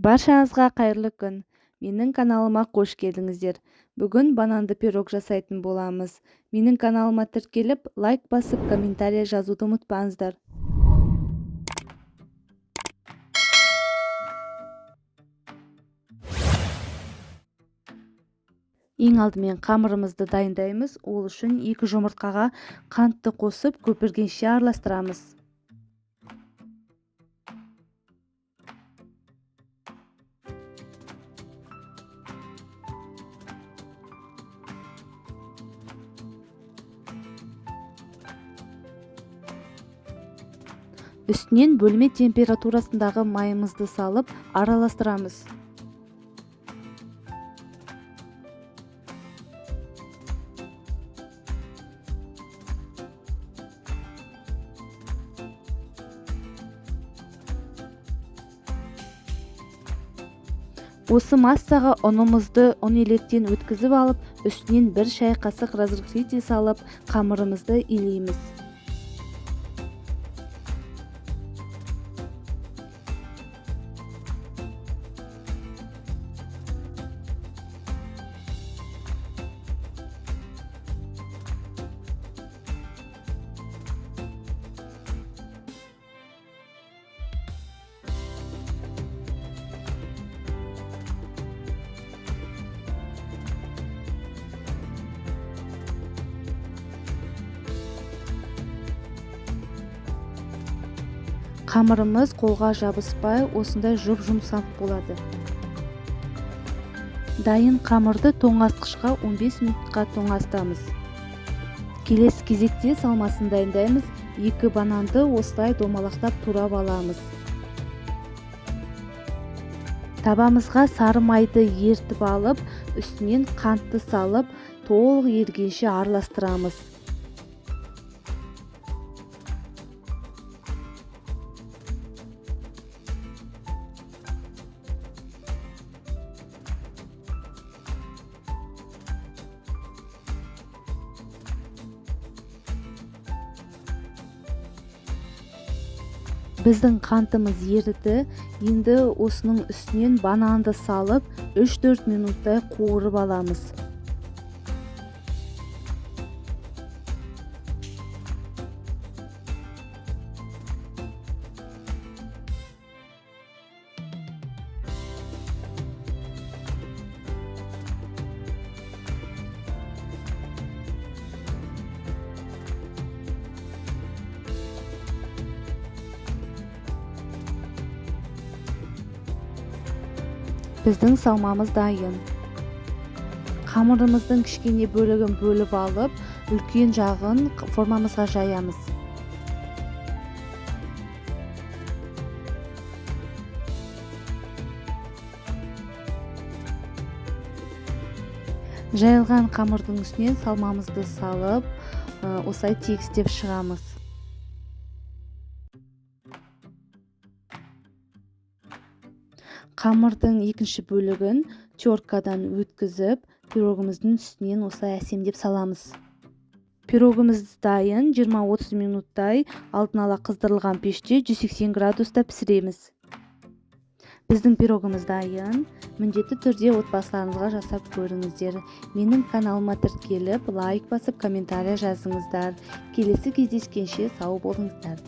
Баршаңызға қайырлы күн. Менің каналыма қош келдіңіздер. Бүгін бананды пирог жасайтын боламыз. Менің каналыма тіркеліп, лайк басып, комментарий жазуды ұмытпаңыздар. Ең алдымен қамырымызды дайындаймыз. Ол үшін 2 жұмыртқаға қантты қосып, көпіргенше араластырамыз. Үстінен бөлме температурасындағы майымызды салып, араластырамыз. Осы массаға ұнымызды ұн електен өткізіп алып, үстінен 1 шай қасық разрыхлитель салып, қамырымызды илейміз. Қамырымыз қолға жабыспай, осындай жұп-жұмсақ болады. Дайын қамырды тоңазытқышқа 15 минутқа тоңазытамыз. Келесі кезекте салмасын дайындаймыз. 2 бананды осылай домалақтап турап аламыз. Табамызға сары майды ертіп алып, үстінен қантты салып, толық ергенше араластырамыз. Біздің қантымыз еріді. Енді осының үстінен бананды салып, 3-4 минуттай қуырып аламыз. Біздің салмамыз дайын. Қамырымыздың кішкене бөлігін бөліп алып, үлкен жағын формамызға жаямыз. Жайылған қамырдың үстінен салмамызды салып, осылай тегістеп шығамыз. Қамырдың екінші бөлігін теркадан өткізіп, пирогымыздың үстінен осылай әсемдеп саламыз. Пирогымыз дайын. 20-30 минуттай алдын ала қыздырылған пеште 180 градуста пісіреміз. Біздің пирогымыз дайын. Міндетті түрде отбасыларыңызға жасап көріңіздер. Менің каналыма тіркеліп, лайк басып, комментарий жазыңыздар. Келесі кездескенше сау болыңыздар.